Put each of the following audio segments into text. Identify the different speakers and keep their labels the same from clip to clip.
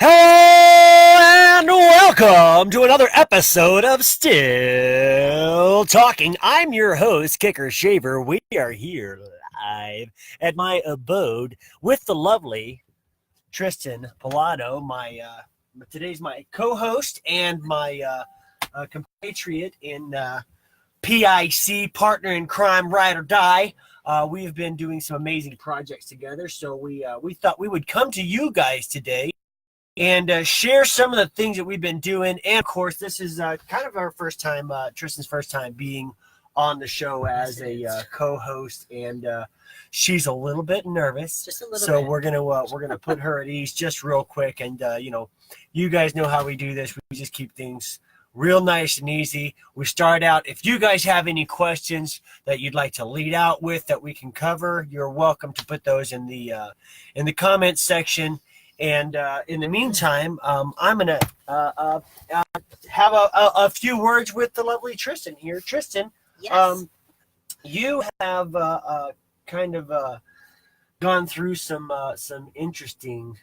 Speaker 1: Hello and welcome to another episode of Still Talking. I'm your host, Kicker Shaver. We are here live at my abode with the lovely Tristan Pilato. Today's my co-host and my compatriot in PIC, partner in crime, ride or die. We've been doing some amazing projects together, so we thought we would come to you guys today and share some of the things that we've been doing. And of course, this is kind of our first time, Tristan's first time being on the show as a co-host, and she's a little bit nervous.
Speaker 2: Just a little
Speaker 1: so
Speaker 2: bit.
Speaker 1: we're gonna put her at ease just real quick. And you guys know how we do this. We just keep things real nice and easy. We start out. If you guys have any questions that you'd like to lead out with that we can cover, you're welcome to put those in the comments section. And in the meantime, I'm going to have a few words with the lovely Tristan here. Tristan,
Speaker 2: Yes.
Speaker 1: You have kind of gone through some interesting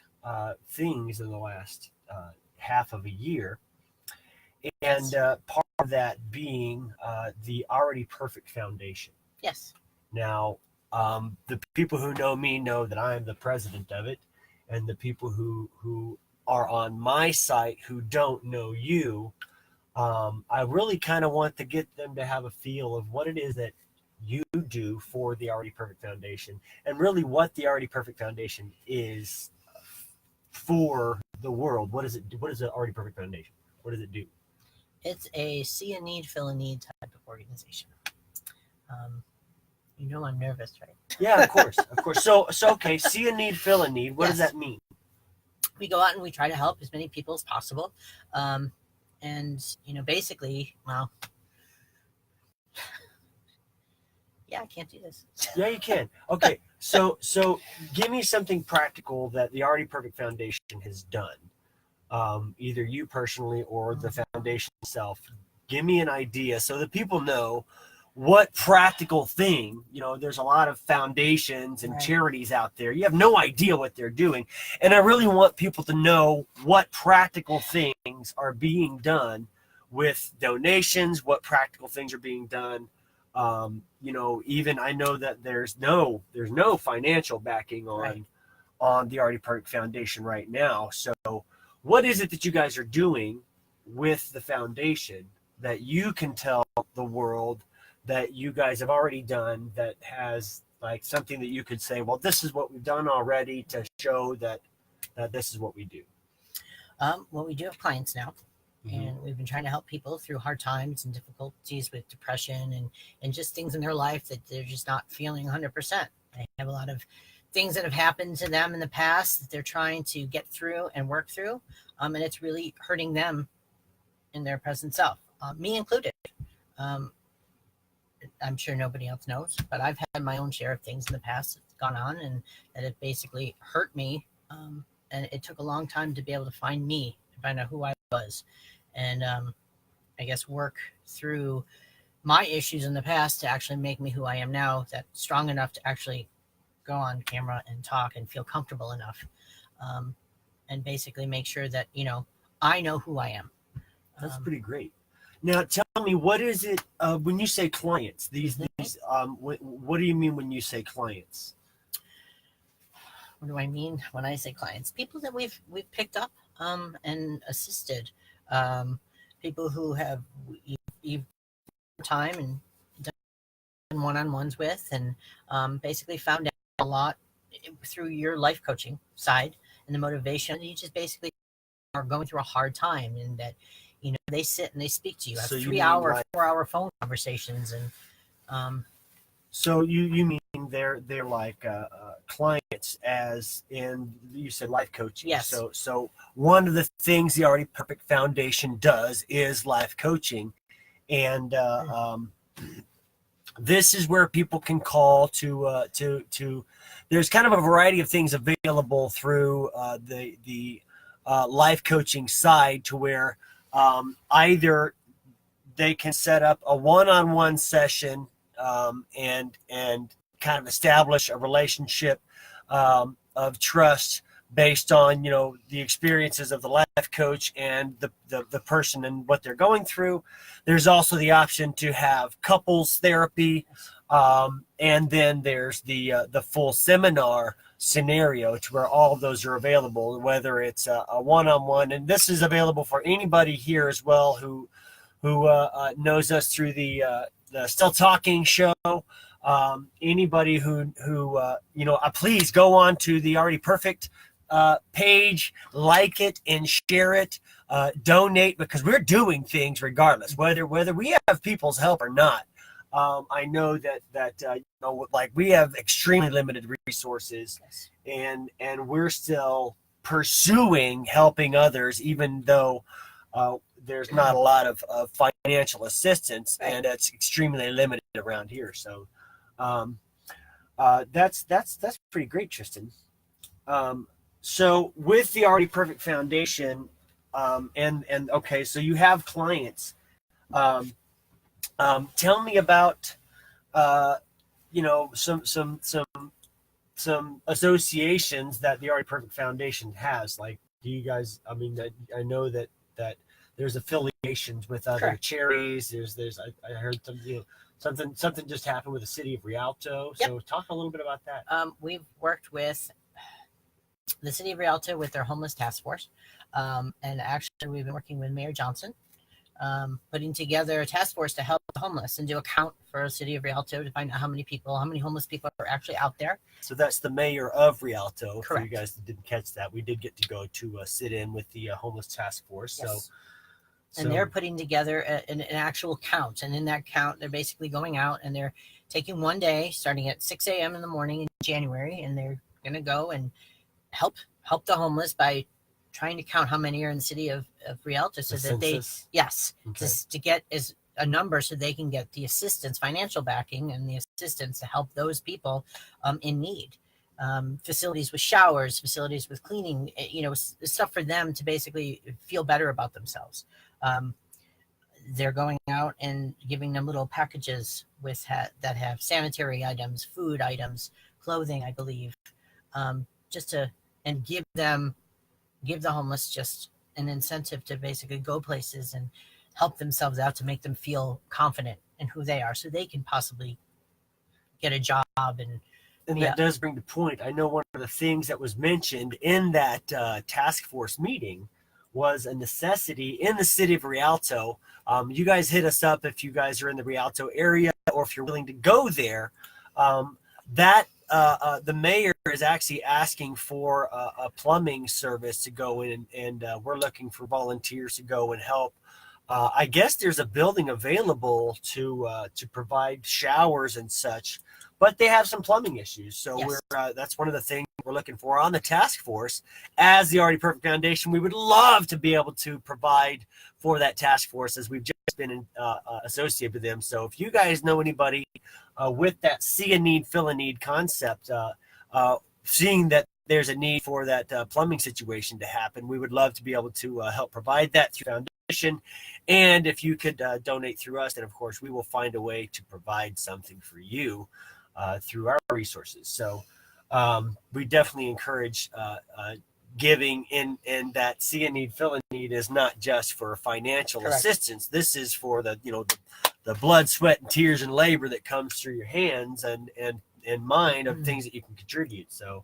Speaker 1: things in the last half of a year. And part of that being the Already Perfect Foundation.
Speaker 2: Yes.
Speaker 1: Now, the people who know me know that I am the president of it. And the people who are on my site who don't know you, I really kind of want to get them to have a feel of what it is that you do for the Already Perfect Foundation, and really what the Already Perfect Foundation is for the world. What is it? What is the Already Perfect Foundation? What does it do?
Speaker 2: It's a see a need, fill a need type of organization. You know I'm nervous, right?
Speaker 1: Yeah, of course, of course. So okay, see a need, fill a need. What does that mean?
Speaker 2: We go out and we try to help as many people as possible. And basically, well, yeah, I can't do this.
Speaker 1: Yeah, you can. Okay, so give me something practical that the Already Perfect Foundation has done, either you personally or the foundation itself. Give me an idea so that people know what practical thing. There's a lot of foundations and charities out there. You have no idea what they're doing, and I really want people to know what practical things are being done with donations, what practical things are being done. Even I know that there's no financial backing on the Already Perfect Foundation right now. So what is it that you guys are doing with the foundation that you can tell the world that you guys have already done, that has like something that you could say, well, this is what we've done already to show that this is what we do?
Speaker 2: Well, we do have clients now. And we've been trying to help people through hard times and difficulties with depression and just things in their life that they're just not feeling 100%. They have a lot of things that have happened to them in the past that they're trying to get through and work through. And it's really hurting them in their present self, me included. I'm sure nobody else knows, but I've had my own share of things in the past that's gone on and that have basically hurt me. And it took a long time to be able to find me, to find out who I was. And I guess work through my issues in the past to actually make me who I am now, that's strong enough to actually go on camera and talk and feel comfortable enough, and basically make sure that, I know who I am.
Speaker 1: That's pretty great. Now, tell me, what is it when you say clients? What do you mean when you say clients?
Speaker 2: What do I mean when I say clients? People that we've picked up and assisted, people who have you've time and done one-on-ones with, and basically found out a lot through your life coaching side and the motivation. You just basically are going through a hard time, and that they sit and they speak to you. Have 3-hour, 4-hour phone conversations, and
Speaker 1: so you mean they're like clients, as in you said life coaching.
Speaker 2: Yes.
Speaker 1: So one of the things the Already Perfect Foundation does is life coaching, and this is where people can call to. There's kind of a variety of things available through the life coaching side, to where either they can set up a one-on-one session and kind of establish a relationship of trust based on the experiences of the life coach and the person and what they're going through. There's also the option to have couples therapy, and then there's the full seminar scenario to where all of those are available, whether it's a one-on-one, and this is available for anybody here as well who knows us through the Still Talking show. Anybody who please go on to the Already Perfect page, like it and share it, donate, because we're doing things regardless, whether we have people's help or not. I know that like we have extremely limited resources, and we're still pursuing helping others, even though there's not a lot of financial assistance, and it's extremely limited around here. So that's pretty great, Tristan. So with the Already Perfect Foundation, and okay, so you have clients. Tell me about some associations that the Already Perfect Foundation has. Like, do you guys? I mean, I know that there's affiliations with other
Speaker 2: Correct.
Speaker 1: charities. There's I heard something just happened with the city of Rialto. So talk a little bit about that.
Speaker 2: We've worked with the city of Rialto with their homeless task force, and actually we've been working with Mayor Johnson, putting together a task force to help the homeless and do a count for the city of Rialto to find out how many homeless people are actually out there.
Speaker 1: So that's the mayor of Rialto.
Speaker 2: Correct.
Speaker 1: For you guys that didn't catch that, we did get to go to sit in with the homeless task force.
Speaker 2: Yes.
Speaker 1: So
Speaker 2: And they're putting together an actual count, and in that count they're basically going out and they're taking one day starting at 6 a.m. in the morning in January, and they're going to go and help the homeless by trying to count how many are in the city of Rialto, so that
Speaker 1: census?
Speaker 2: just to get as a number so they can get the assistance, financial backing, and the assistance to help those people in need. Facilities with showers, facilities with cleaning, stuff for them to basically feel better about themselves. They're going out and giving them little packages with that have sanitary items, food items, clothing, I believe, just to give the homeless just an incentive to basically go places and help themselves out, to make them feel confident in who they are, so they can possibly get a job. And
Speaker 1: that does bring the point. I know one of the things that was mentioned in that task force meeting was a necessity in the city of Rialto. You guys hit us up if you guys are in the Rialto area, or if you're willing to go there. The mayor is actually asking for a plumbing service to go in, and we're looking for volunteers to go and help. I guess there's a building available to provide showers and such, but they have some plumbing issues. So
Speaker 2: Yes.
Speaker 1: That's one of the things we're looking for on the task force. As the Already Perfect Foundation, we would love to be able to provide for that task force, as we've just been associated with them. So if you guys know anybody with that see a need, fill a need concept, seeing that there's a need for that plumbing situation to happen, we would love to be able to help provide that through Foundation. And if you could donate through us, then of course we will find a way to provide something for you through our resources. So we definitely encourage giving, and that see a need, fill a need is not just for financial
Speaker 2: Correct.
Speaker 1: assistance. This is for the blood, sweat, and tears and labor that comes through your hands and mind of things that you can contribute. So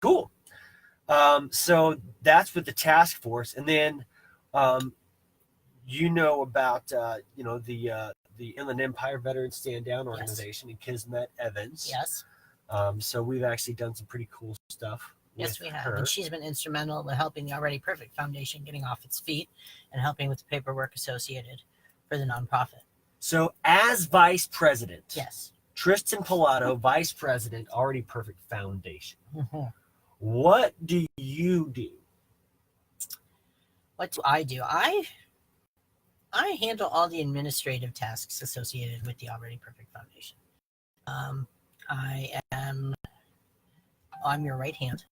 Speaker 1: cool. So that's with the task force. And then about the Inland Empire Veterans Stand Down organization, and Kismet Evans.
Speaker 2: Yes.
Speaker 1: So we've actually done some pretty cool stuff.
Speaker 2: Yes, we have.
Speaker 1: Her.
Speaker 2: And she's been instrumental in helping the Already Perfect Foundation getting off its feet and helping with the paperwork associated for the nonprofit.
Speaker 1: So as vice president,
Speaker 2: Yes.
Speaker 1: Tristan Pilato, vice president, Already Perfect Foundation.
Speaker 2: Mm-hmm.
Speaker 1: What do you do?
Speaker 2: What do? I handle all the administrative tasks associated with the Already Perfect Foundation. I'm your right hand.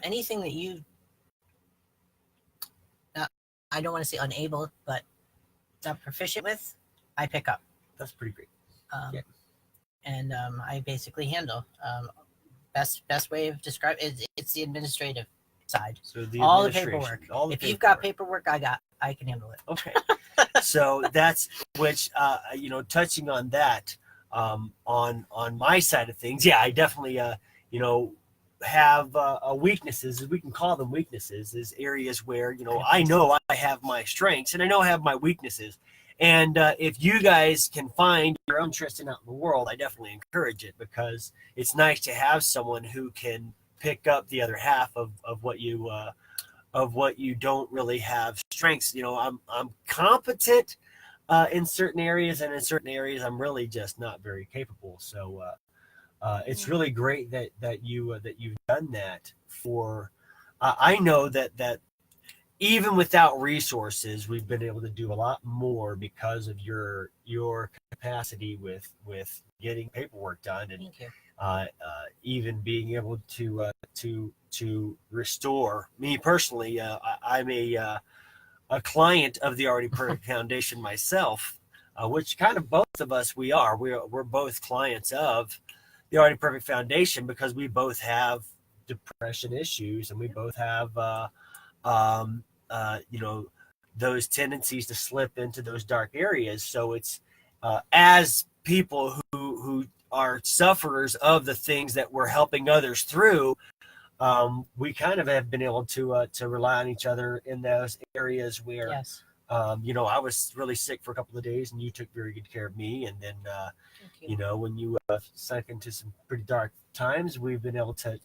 Speaker 2: Anything that you, I don't want to say unable, but not proficient with, I pick up.
Speaker 1: That's pretty great.
Speaker 2: And I basically handle. Best way of describing it, it's the administrative side.
Speaker 1: So the
Speaker 2: All the
Speaker 1: administration,
Speaker 2: paperwork.
Speaker 1: all the
Speaker 2: If you've got paperwork, I can handle it.
Speaker 1: Okay. So that's which touching on that, on my side of things, yeah, I definitely have weaknesses, we can call them weaknesses, is areas where I know I have my strengths and I know I have my weaknesses. And if you guys can find your own Tristan out in the world, I definitely encourage it, because it's nice to have someone who can pick up the other half of what you don't really have strengths. I'm competent in certain areas, and in certain areas I'm really just not very capable. So it's really great that you've done that for. I know that even without resources, we've been able to do a lot more because of your capacity with getting paperwork done, and
Speaker 2: Thank you.
Speaker 1: even being able to restore me personally. I'm a client of the Already Perfect Foundation myself, which kind of both of us we're both clients of the Already Perfect Foundation, because we both have depression issues, and we both have those tendencies to slip into those dark areas. So it's as people who are sufferers of the things that we're helping others through, we kind of have been able to rely on each other in those areas where,
Speaker 2: Yes.
Speaker 1: I was really sick for a couple of days, and you took very good care of me. And then,
Speaker 2: Thank you.
Speaker 1: when you sank into some pretty dark times, we've been able to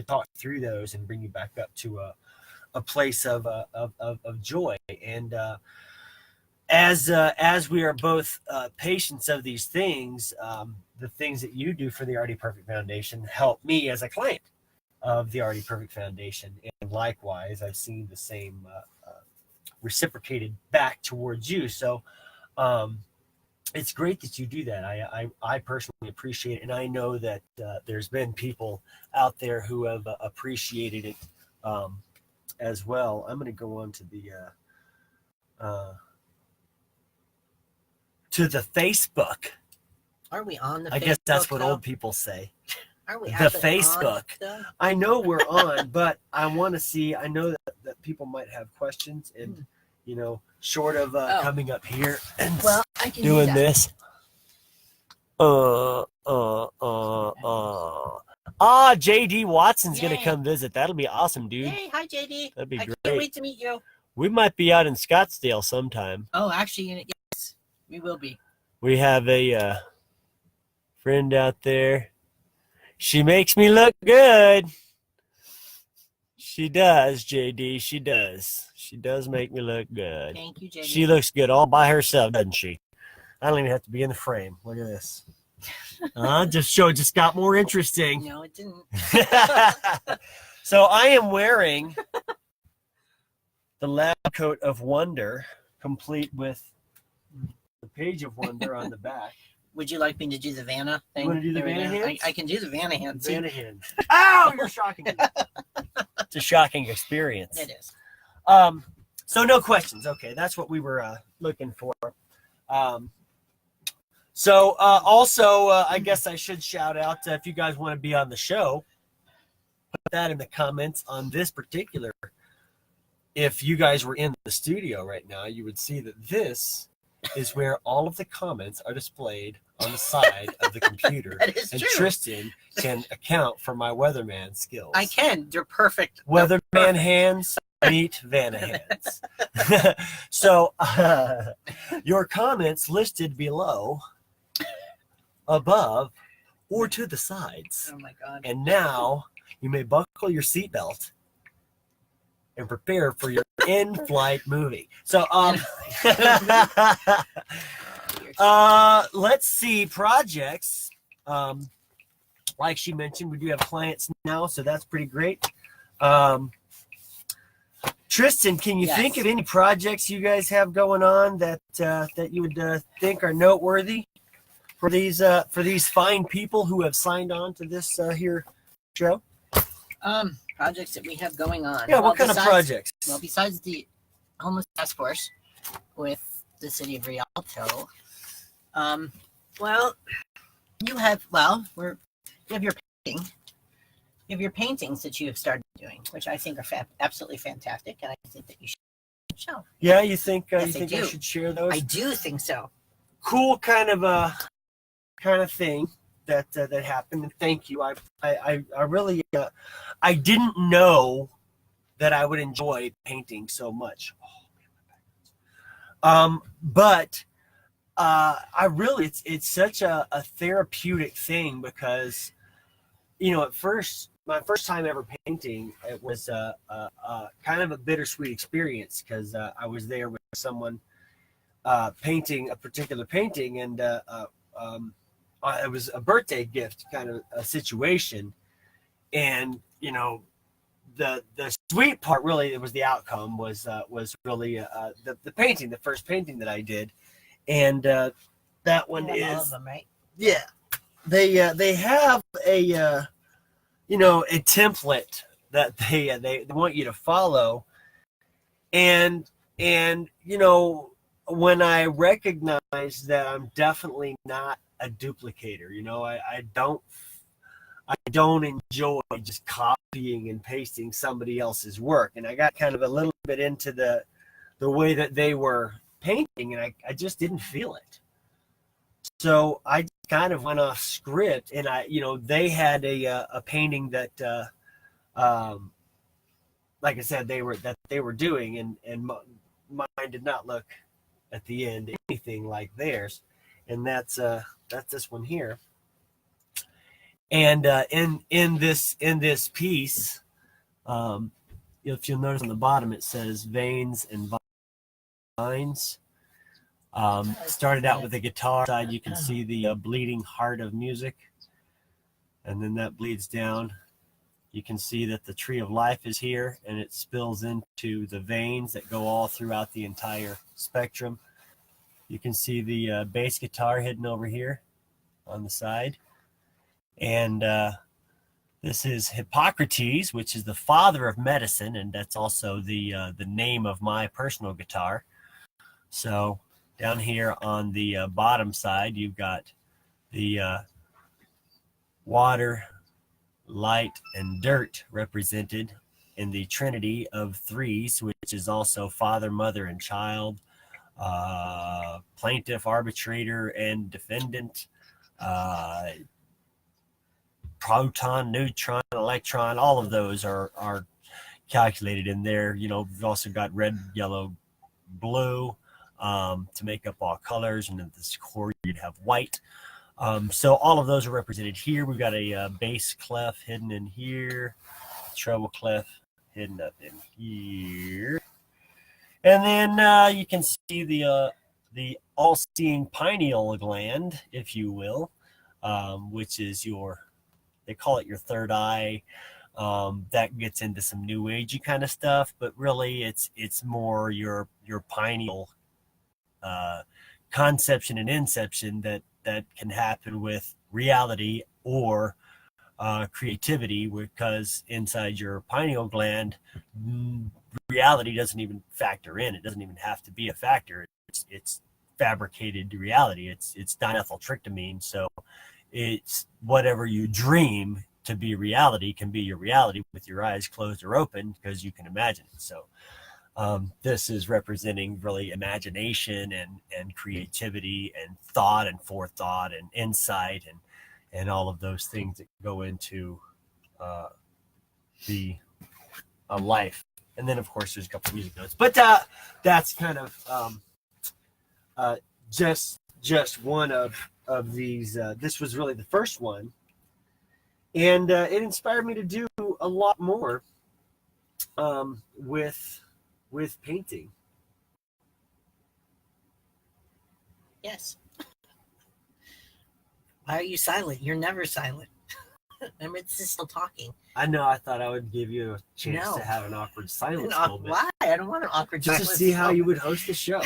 Speaker 1: talk through those and bring you back up to a place of joy. And as we are both patients of these things, the things that you do for the Already Perfect Foundation help me as a client of the Already Perfect Foundation, and likewise I've seen the same reciprocated back towards you. So it's great that you do that. I personally appreciate it, and I know that there's been people out there who have appreciated it as well. I'm going to go on to the Facebook.
Speaker 2: Are we on the
Speaker 1: I
Speaker 2: Facebook,
Speaker 1: guess that's what
Speaker 2: though?
Speaker 1: old people say.
Speaker 2: Are we
Speaker 1: The
Speaker 2: actually
Speaker 1: Facebook.
Speaker 2: on, though?
Speaker 1: I know we're on, but I want to see. I know that people might have questions, and short of coming up here and
Speaker 2: Well, I can
Speaker 1: doing
Speaker 2: do that.
Speaker 1: this. JD Watson's gonna
Speaker 2: Yay.
Speaker 1: come visit. That'll be awesome, dude.
Speaker 2: Hey, hi, JD.
Speaker 1: That'd be
Speaker 2: I
Speaker 1: great.
Speaker 2: can't wait to meet you.
Speaker 1: We might be out in Scottsdale sometime.
Speaker 2: Oh, actually, yes, we will be.
Speaker 1: We have a friend out there. She makes me look good. She does, JD. She does. She does make me look good.
Speaker 2: Thank you, JD.
Speaker 1: She looks good all by herself, doesn't she? I don't even have to be in the frame. Look at this. Just got more interesting.
Speaker 2: No, it didn't.
Speaker 1: So I am wearing the lab coat of wonder, complete with the page of wonder on the back.
Speaker 2: Would you like me to do the Vanna thing?
Speaker 1: You wanna do the
Speaker 2: There we go.
Speaker 1: Vanna hands?
Speaker 2: I can do the Vanna hands. See?
Speaker 1: Vanna hand. Ow! You're shocking me. It's a shocking experience.
Speaker 2: It is.
Speaker 1: So no questions. Okay, that's what we were looking for. Also, I guess I should shout out if you guys want to be on the show, put that in the comments on this particular. If you guys were in the studio right now, you would see that this is where all of the comments are displayed on the side of the computer.
Speaker 2: That is
Speaker 1: and
Speaker 2: true.
Speaker 1: Tristan can account for my weatherman skills.
Speaker 2: I can. They're perfect.
Speaker 1: Weatherman hands meet Vanna hands. So your comments listed below, above, or to the sides.
Speaker 2: Oh my God.
Speaker 1: And now you may buckle your seatbelt and prepare for your in-flight movie. So let's see projects. Like she mentioned, we do have clients now, so that's pretty great. Tristan, can you think of any projects you guys have going on that you would think are noteworthy for these fine people who have signed on to this here show?
Speaker 2: Projects that we have going on.
Speaker 1: Yeah, what kind of projects?
Speaker 2: Well, besides the homeless task force with the city of Rialto, you have your painting. You have your paintings that you have started doing, which I think are absolutely fantastic, and I think that you should show.
Speaker 1: Yeah, you think
Speaker 2: Yes,
Speaker 1: you think I should share those?
Speaker 2: I do think so.
Speaker 1: Cool kind of thing that that happened, and thank you. I really I didn't know that I would enjoy painting so much. But I really it's such a therapeutic thing because at first my first time ever painting, it was kind of a bittersweet experience because I was there with someone painting a particular painting, and it was a birthday gift kind of a situation, and the sweet part really, it was the outcome was really the painting, the first painting that I did, and that one
Speaker 2: You have all
Speaker 1: is
Speaker 2: of them, right?
Speaker 1: yeah, they have a a template that they want you to follow, and when I recognize that I'm definitely not a duplicator, I don't enjoy just copying and pasting somebody else's work. And I got kind of a little bit into the way that they were painting, and I just didn't feel it. So I just kind of went off script, and they had a painting that, like I said, they were doing, and mine did not look at the end anything like theirs, and that's this one here. And in this piece, if you'll notice on the bottom, it says veins and vines. Started out with the guitar side. You can see the bleeding heart of music, and then that bleeds down. You can see that the tree of life is here, and it spills into the veins that go all throughout the entire spectrum. You can see the bass guitar hidden over here on the side. And this is Hippocrates, which is the father of medicine, and that's also the name of my personal guitar. So down here on the bottom side, you've got the water, light, and dirt represented in the Trinity of Threes, which is also father, mother, and child, plaintiff, arbitrator, and defendant, proton, neutron, electron. All of those are calculated in there. We've also got red, yellow, blue to make up all colors, and then this core you'd have white. So all of those are represented here. We've got a bass clef hidden in here, treble clef hidden up in here, and then you can see the all-seeing pineal gland, if you will, which is they call it your third eye. That gets into some new agey kind of stuff, but really it's more your pineal conception and inception that can happen with reality or creativity, because inside your pineal gland, reality doesn't even factor in. It doesn't even have to be a factor. It's fabricated reality. It's dimethyltryptamine. So it's whatever you dream to be reality can be your reality with your eyes closed or open, because you can imagine it. So this is representing really imagination and creativity and thought and forethought and insight and all of those things that go into the life. And then, of course, there's a couple of music notes. But that's kind of just one of these. This was really the first one. And it inspired me to do a lot more with painting.
Speaker 2: Yes. Why are you silent? You're never silent. Remember, this is still talking.
Speaker 1: I know. I thought I would give you a chance to have an awkward silence moment.
Speaker 2: Why? I don't want an awkward silence.
Speaker 1: Just to see how you would host the show.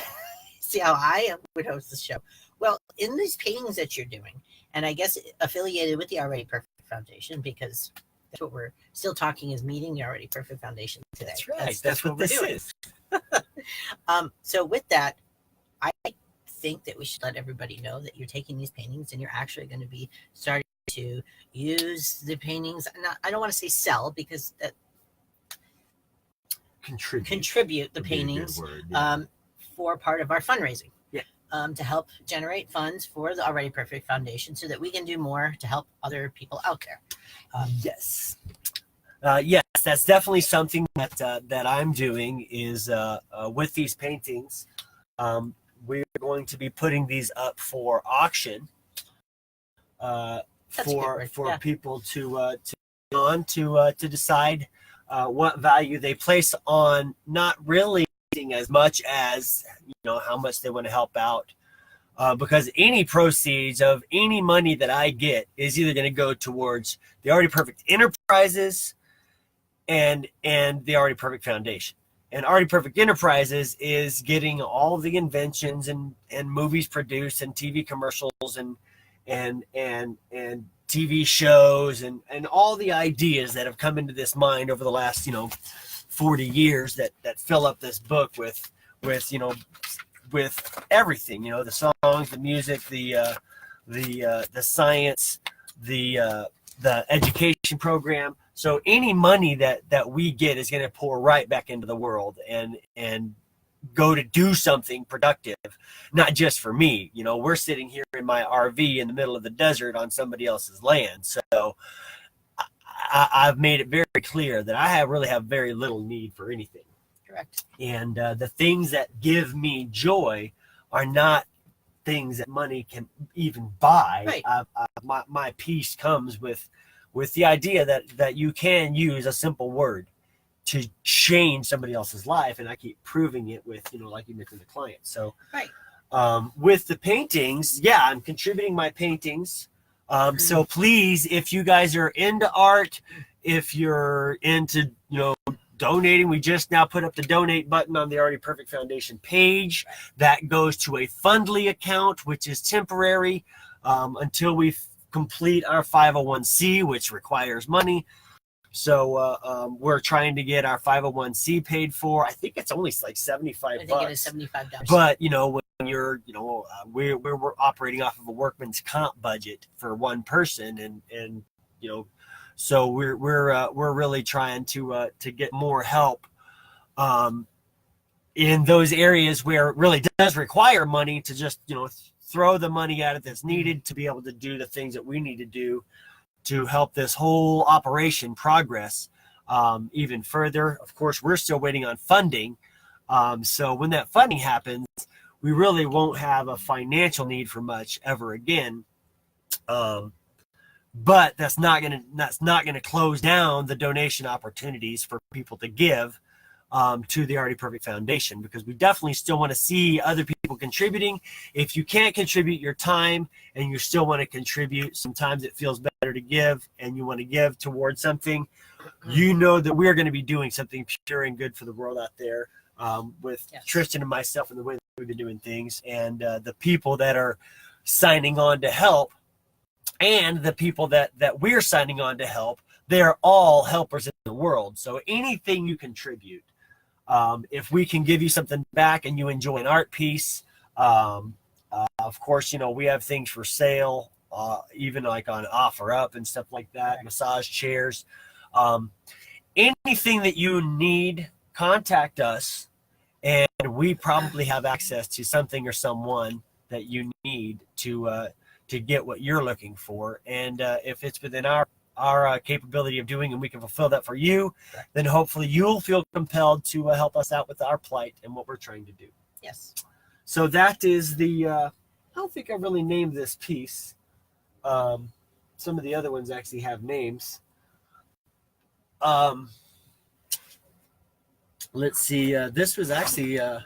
Speaker 2: See how I would host the show. Well, in these paintings that you're doing, and I guess affiliated with the Already Perfect Foundation, because that's what we're still talking is meeting the Already Perfect Foundation today.
Speaker 1: That's right. That's what this is.
Speaker 2: So with that, I think that we should let everybody know that you're taking these paintings and you're actually going to be starting to use the paintings. I don't want to say sell, because that contribute the
Speaker 1: would be a good
Speaker 2: paintings
Speaker 1: word, yeah.
Speaker 2: for part of our fundraising.
Speaker 1: Yeah.
Speaker 2: To help generate funds for the Already Perfect Foundation, so that we can do more to help other people out there.
Speaker 1: Yes. Yes, that's definitely something that I'm doing is with these paintings. We're going to be putting these up for auction for
Speaker 2: Yeah.
Speaker 1: people to decide what value they place on, not really as much as how much they want to help out. Because any proceeds of any money that I get is either going to go towards the Already Perfect Enterprises and the Already Perfect Foundation. And Already Perfect Enterprises is getting all the inventions and movies produced and TV commercials and TV shows and all the ideas that have come into this mind over the last 40 years that fill up this book with everything, the songs, the music, the science, the education program. So any money that we get is going to pour right back into the world and go to do something productive, not just for me. We're sitting here in my RV in the middle of the desert on somebody else's land. So I've made it very clear that I really have very little need for anything.
Speaker 2: Correct. And
Speaker 1: the things that give me joy are not things that money can even buy.
Speaker 2: Right.
Speaker 1: My peace comes with the idea that you can use a simple word to change somebody else's life, and I keep proving it with like you mentioned, the client. So
Speaker 2: right.
Speaker 1: With the paintings, I'm contributing my paintings. So please, if you guys are into art, if you're into donating, we just now put up the donate button on the Already Perfect Foundation page. That goes to a Fundly account, which is temporary until we complete our 501c, which requires money. So we're trying to get our 501c paid for. I think it's only like $75.
Speaker 2: I think it is $75.
Speaker 1: But when you're we're operating off of a workman's comp budget for one person, and so we're really trying to get more help in those areas where it really does require money to just throw the money at it that's needed to be able to do the things that we need to do to help this whole operation progress even further. Of course, we're still waiting on funding. So when that funding happens, we really won't have a financial need for much ever again. But that's not gonna close down the donation opportunities for people to give to the Already Perfect Foundation, because we definitely still want to see other people contributing. If you can't contribute your time and you still want to contribute, sometimes it feels better to give, and you want to give towards something, that we're going to be doing something pure and good for the world out there with Tristan and myself and the way that we've been doing things, and the people that are signing on to help and the people that we're signing on to help, they're all helpers in the world. So anything you contribute, if we can give you something back and you enjoy an art piece, of course, we have things for sale, even like on OfferUp and stuff like that, massage chairs, anything that you need, contact us, and we probably have access to something or someone that you need to get what you're looking for. And if it's within our capability of doing, and we can fulfill that for you, then hopefully you'll feel compelled to help us out with our plight and what we're trying to do.
Speaker 2: Yes.
Speaker 1: So that is the I don't think I really named this piece. Some of the other ones actually have names. Let's see, this was actually a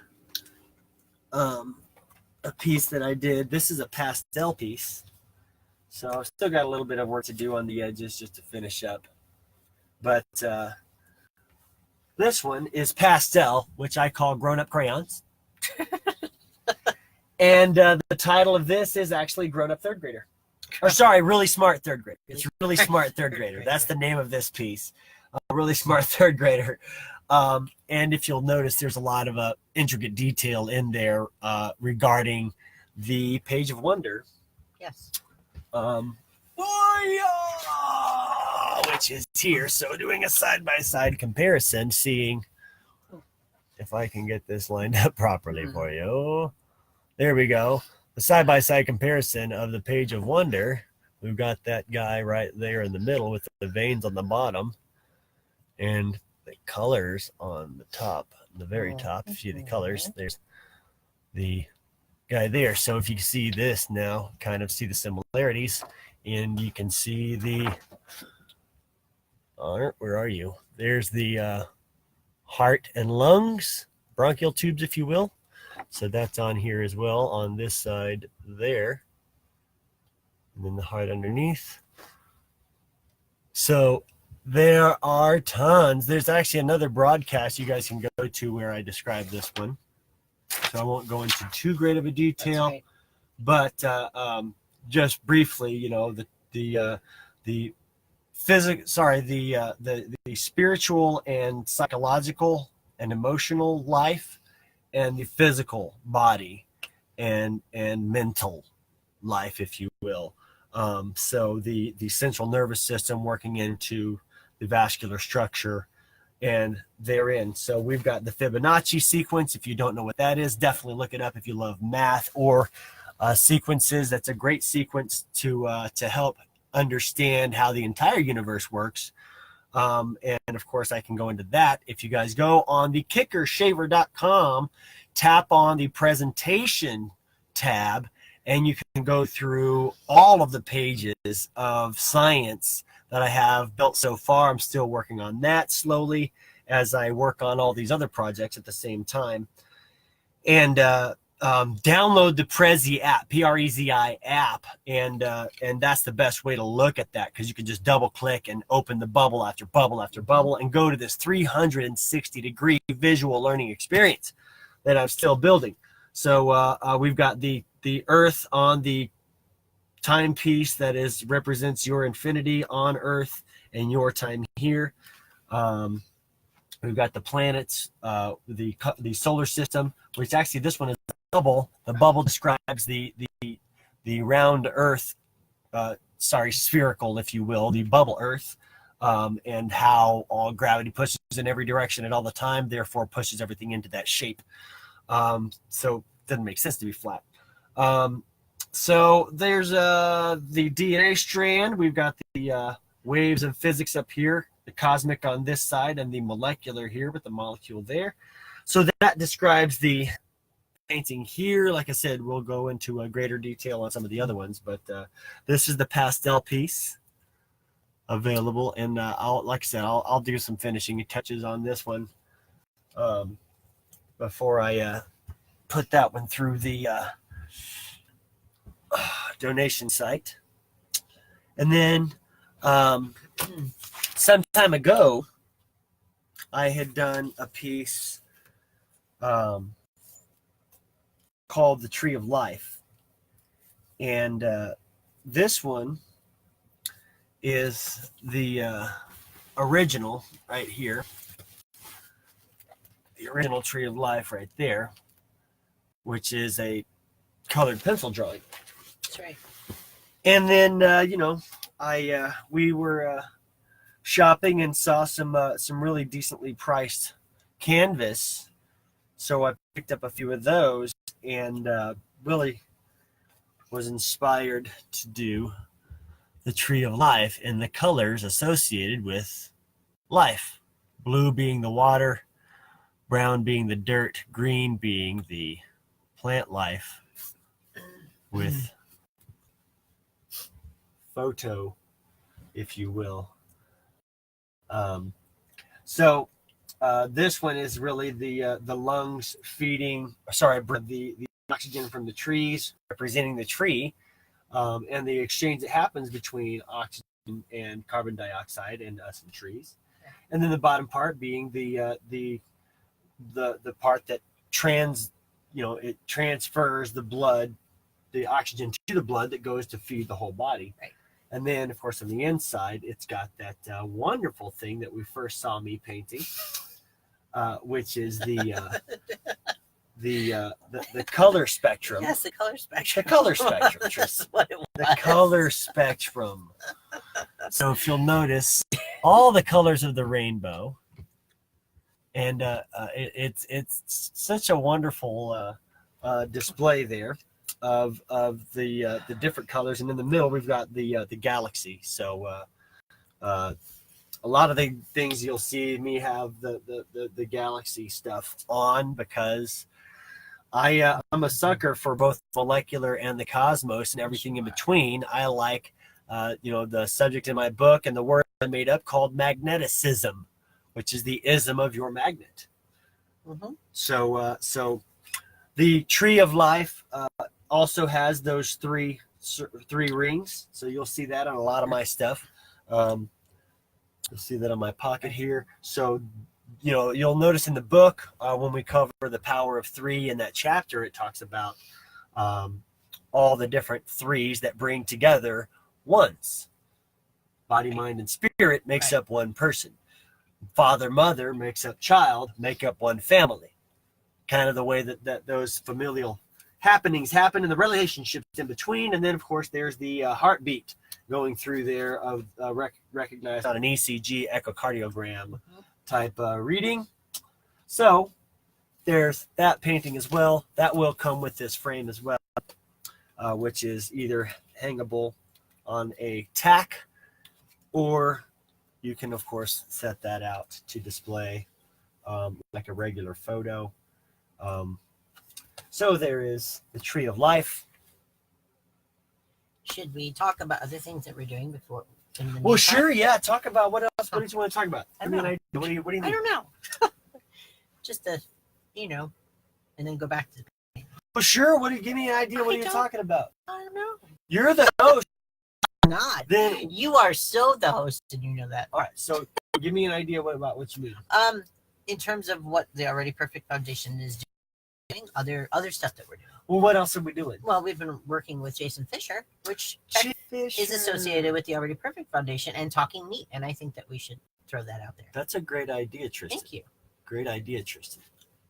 Speaker 1: piece that I did. This is a pastel piece, so I've still got a little bit of work to do on the edges just to finish up. But this one is pastel, which I call grown-up crayons. And the title of this is actually Grown-Up Third Grader. Or sorry, Really Smart Third Grader. It's Really Smart Third Grader. That's the name of this piece. Really Smart Third Grader. And if you'll notice, there's a lot of intricate detail in there regarding the Page of Wonder.
Speaker 2: Yes.
Speaker 1: which is here. So doing a side-by-side comparison, seeing if I can get this lined up properly for you. There we go. The side-by-side comparison of the Page of Wonder. We've got that guy right there in the middle with the veins on the bottom and the colors on the top, the very top. If you see the colors, there's the guy there. So if you see this now, kind of see the similarities, and you can see the, where are you? There's the heart and lungs, bronchial tubes, if you will. So that's on here as well on this side there. And then the heart underneath. So there are tons. There's actually another broadcast you guys can go to where I describe this one. So I won't go into too great of a detail,
Speaker 2: Right.
Speaker 1: but just briefly, you know, the spiritual and psychological and emotional life, and the physical body and mental life, if you will. So the central nervous system working into the vascular structure and therein. So we've got the Fibonacci sequence. If you don't know what that is, definitely look it up if you love math or sequences. That's a great sequence to help understand how the entire universe works. And of course, I can go into that. If you guys go on the kickershaver.com, tap on the presentation tab, and you can go through all of the pages of science that I have built so far. I'm still working on that slowly as I work on all these other projects at the same time. And download the Prezi app, Prezi app, and that's the best way to look at that, because you can just double click and open the bubble after bubble after bubble and go to this 360-degree visual learning experience that I'm still building. So we've got the Earth on the timepiece that represents your infinity on Earth and your time here. We've got the planets, the solar system, which actually this one is a bubble. The bubble describes the round Earth, spherical, if you will, the bubble Earth, and how all gravity pushes in every direction at all the time, therefore pushes everything into that shape. So it doesn't make sense to be flat. So there's the DNA strand. We've got the waves of physics up here, the cosmic on this side, and the molecular here with the molecule there. So that describes the painting here. Like I said, we'll go into a greater detail on some of the other ones, but this is the pastel piece available, and like I said, I'll do some finishing touches on this one before I put that one through the donation site. And then some time ago, I had done a piece called The Tree of Life. And this one is the original right here. The original Tree of Life right there, which is a colored pencil drawing.
Speaker 2: That's right.
Speaker 1: And then, we were shopping and saw some really decently priced canvas. So I picked up a few of those and really was inspired to do the Tree of Life and the colors associated with life. Blue being the water, brown being the dirt, green being the plant life, with photo, if you will. So this one is really the lungs feeding, the oxygen from the trees, representing the tree, and the exchange that happens between oxygen and carbon dioxide and us and trees. And then the bottom part being the part that it transfers the blood, the oxygen to the blood that goes to feed the whole body.
Speaker 2: Right.
Speaker 1: And then, of course, on the inside, it's got that wonderful thing that we first saw me painting, which is the the color spectrum.
Speaker 2: Yes, the color spectrum.
Speaker 1: The color spectrum.
Speaker 2: That's what it was.
Speaker 1: The color spectrum. So if you'll notice, all the colors of the rainbow, and it's such a wonderful display there of the different colors, and in the middle we've got the galaxy. So a lot of the things you'll see me have the galaxy stuff on because I'm a sucker for both molecular and the cosmos and everything in between. I like the subject in my book and the word I made up called magneticism, which is the ism of your magnet.
Speaker 2: Mm-hmm.
Speaker 1: So the tree of life also has those three rings. So you'll see that on a lot of my stuff. You'll see that on my pocket here. So, you'll notice in the book when we cover the power of three in that chapter, it talks about all the different threes that bring together ones. Body, mind, and spirit makes up one person. Father, mother makes up child, make up one family. Kind of the way that those familial happenings happen and the relationships in between. And then, of course, there's the heartbeat going through there of recognized on an ECG echocardiogram type reading. So there's that painting as well. That will come with this frame as well, which is either hangable on a tack, or you can, of course, set that out to display like a regular photo. So there is the tree of life.
Speaker 2: Should we talk about other things that we're doing before?
Speaker 1: Well, sure, yeah. Talk about what else? What did you want to talk about?
Speaker 2: I don't know.
Speaker 1: What do you
Speaker 2: I
Speaker 1: think?
Speaker 2: don't know. Just and then go back to.
Speaker 1: Well, sure. Give me an idea? What are you talking about?
Speaker 2: I don't know.
Speaker 1: You're the host.
Speaker 2: Not.
Speaker 1: Then
Speaker 2: You are so the host, and you know that.
Speaker 1: all right. So give me an idea about what you mean.
Speaker 2: In terms of what the Already Perfect Foundation is doing, other stuff that we're doing.
Speaker 1: Well, what else are we doing?
Speaker 2: Well, we've been working with Jason Fisher, which is associated with the Already Perfect Foundation and Talking Neat, and I think that we should throw that out there.
Speaker 1: That's a great idea, Tristan.
Speaker 2: Thank you.
Speaker 1: Great idea, Tristan.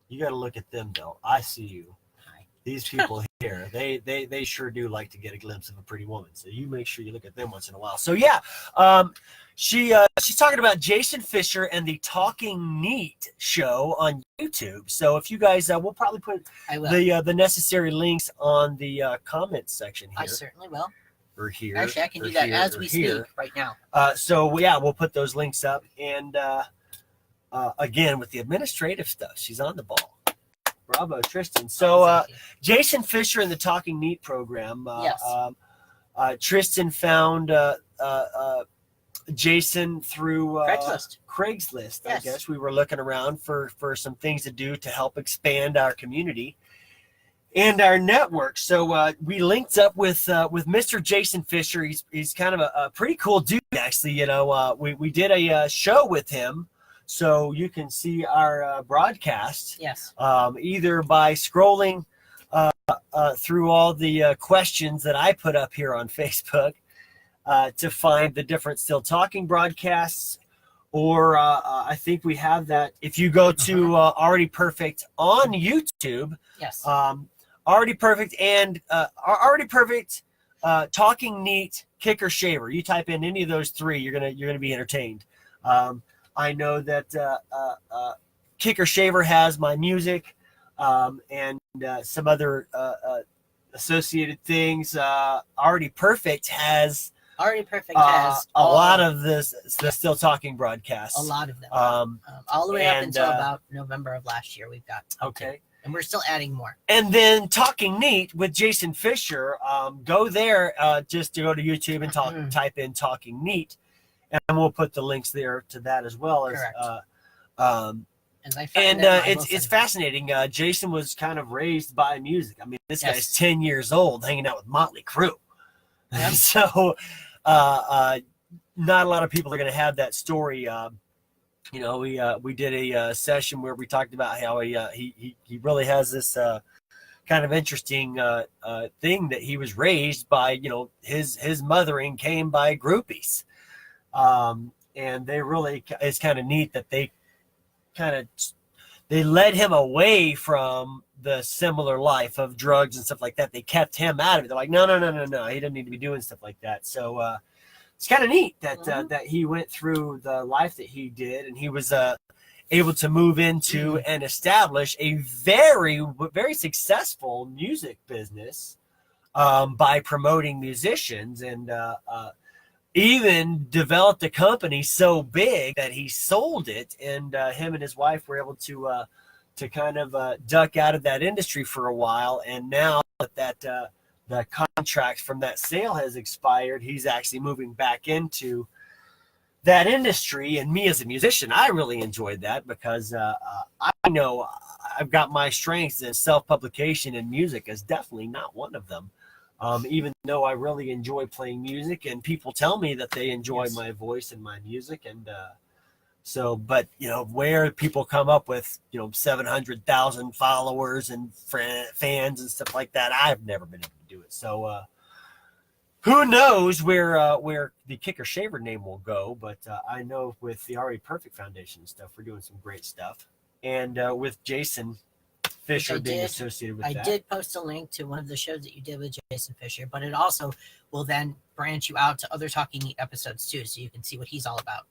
Speaker 1: You got to look at them, though. I see you.
Speaker 2: Hi.
Speaker 1: These people here, they sure do like to get a glimpse of a pretty woman. So you make sure you look at them once in a while. So yeah, she's talking about Jason Fisher and the Talking Neat show on YouTube. So if you guys, we'll probably put the necessary links on the comments section here.
Speaker 2: I certainly will.
Speaker 1: Or here.
Speaker 2: Actually, I can do that as we speak right now.
Speaker 1: So yeah, we'll put those links up. And again, with the administrative stuff, she's on the ball. Bravo, Tristan. So Jason Fisher and the Talking Neat program.
Speaker 2: Yes.
Speaker 1: Tristan found Jason through Craigslist.
Speaker 2: Yes.
Speaker 1: I guess we were looking around for some things to do to help expand our community and our network. So we linked up with Mr. Jason Fisher. He's kind of a pretty cool dude, actually. We did a show with him. So you can see our broadcast,
Speaker 2: Yes.
Speaker 1: Either by scrolling through all the questions that I put up here on Facebook to find the different Still Talking broadcasts, or I think we have that. If you go to Already Perfect on YouTube,
Speaker 2: Yes.
Speaker 1: Already Perfect and Already Perfect, Talking Neat, Kicker Shaver. You type in any of those three, you're gonna be entertained. I know that Kicker Shaver has my music and some other associated things. Already Perfect has
Speaker 2: a
Speaker 1: lot of the Still Talking broadcasts.
Speaker 2: A lot of them. All the way up until about November of last year, we've got.
Speaker 1: Okay.
Speaker 2: And we're still adding more.
Speaker 1: And then Talking Neat with Jason Fisher. Go there just to go to YouTube and type in Talking Neat. And we'll put the links there to that as well. It's fascinating. Jason was kind of raised by music. I mean, this guy's 10 years old, hanging out with Motley Crue.
Speaker 2: Yep.
Speaker 1: So, not a lot of people are going to have that story. We did a session where we talked about how he really has this kind of interesting thing that he was raised by. His mothering came by groupies. And they really, it's kind of neat that they they led him away from the similar life of drugs and stuff like that. They kept him out of it. They're like, no, he doesn't need to be doing stuff like that. So it's kind of neat that that he went through the life that he did, and he was able to move into and establish a very, very successful music business by promoting musicians, and even developed a company so big that he sold it, and him and his wife were able to kind of duck out of that industry for a while. And now that the contract from that sale has expired, he's actually moving back into that industry. And me as a musician, I really enjoyed that, because I know I've got my strengths, and self-publication and music is definitely not one of them. Even though I really enjoy playing music, and people tell me that they enjoy my voice and my music. And so, but where people come up with 700,000 followers and fans and stuff like that, I've never been able to do it. So who knows where the Kicker Shaver name will go? But I know with the Already Perfect Foundation and stuff, we're doing some great stuff, and with Jason Fisher being associated with that.
Speaker 2: I did post a link to one of the shows that you did with Jason Fisher, but it also will then branch you out to other Talking Neat episodes too, so you can see what he's all about.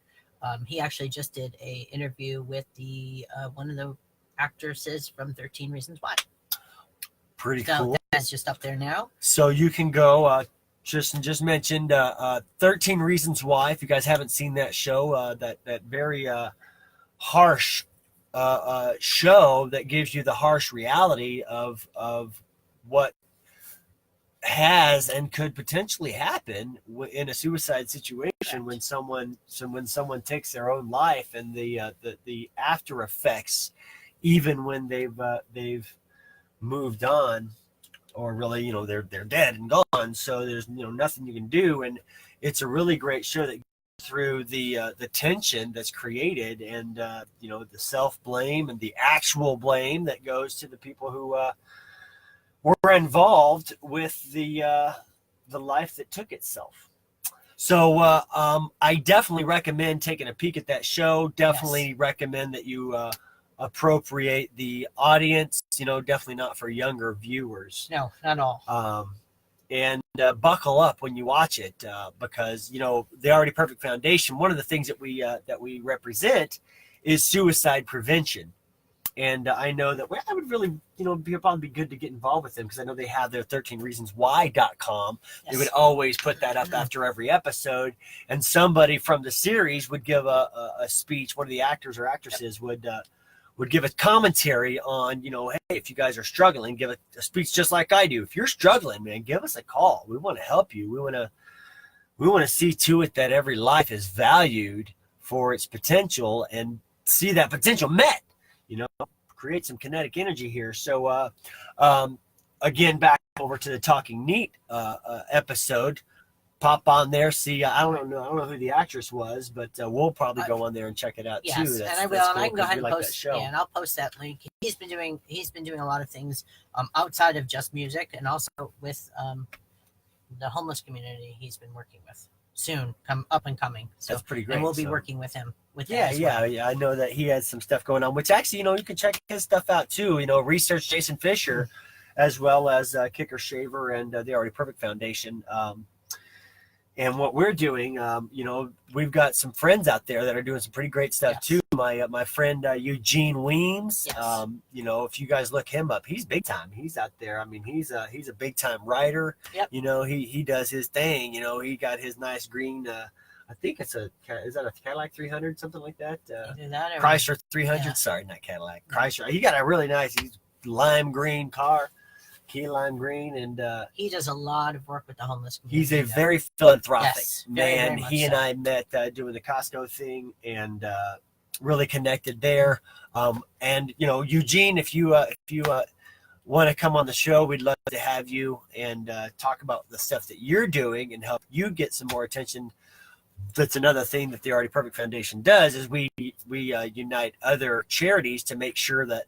Speaker 2: He actually just did a interview with the one of the actresses from 13 Reasons Why.
Speaker 1: Pretty cool.
Speaker 2: That's just up there now.
Speaker 1: So you can go. Just mentioned 13 Reasons Why. If you guys haven't seen that show, that very harsh show that gives you the harsh reality of what has and could potentially happen in a suicide situation when someone takes their own life, and the after effects, even when they've moved on, or really they're dead and gone. So there's nothing you can do, and it's a really great show that through the tension that's created, and the self-blame and the actual blame that goes to the people who were involved with the life that took itself. So I definitely recommend taking a peek at that show. Definitely recommend that you appropriate the audience, definitely not for younger viewers.
Speaker 2: No, not all.
Speaker 1: And buckle up when you watch it, because the Already Perfect Foundation, one of the things that we represent is suicide prevention. And I know that I would really probably be good to get involved with them, because I know they have their 13reasonswhy.com. They would always put that up after every episode, and somebody from the series would give a speech. One of the actors or actresses would give a commentary on, hey, if you guys are struggling, give a speech just like I do. If you're struggling, man, give us a call. We want to help you. We want to see to it that every life is valued for its potential, and see that potential met, create some kinetic energy here. So again, back over to the Talking Neat episode. Pop on there, see. I don't know who the actress was, but we'll probably go on there and check it out too.
Speaker 2: Yes, and I will. And I can go ahead and post. Yeah, and I'll post that link. He's been doing a lot of things outside of just music, and also with the homeless community. He's been working with soon, up and coming. So
Speaker 1: that's pretty great.
Speaker 2: And we'll be working with him.
Speaker 1: Yeah. I know that he has some stuff going on, which actually, you can check his stuff out too. Research Jason Fisher, as well as Kicker Shaver and the Already Perfect Foundation. And what we're doing, we've got some friends out there that are doing some pretty great stuff too. My friend Eugene Weems, if you guys look him up, he's big time. He's out there. I mean, he's a big time writer.
Speaker 2: Yep.
Speaker 1: He does his thing. He got his nice green. I think is that a Cadillac 300, something like that? Chrysler 300. Yeah. Sorry, not Cadillac. Chrysler. He got a really nice lime green car. Key lime green, and
Speaker 2: he does a lot of work with the homeless community.
Speaker 1: He's a very philanthropic man.
Speaker 2: Very
Speaker 1: he and I met doing the Costco thing, and really connected there. And Eugene, if you want to come on the show, we'd love to have you and talk about the stuff that you're doing and help you get some more attention. That's another thing that the Already Perfect Foundation does, is we unite other charities to make sure that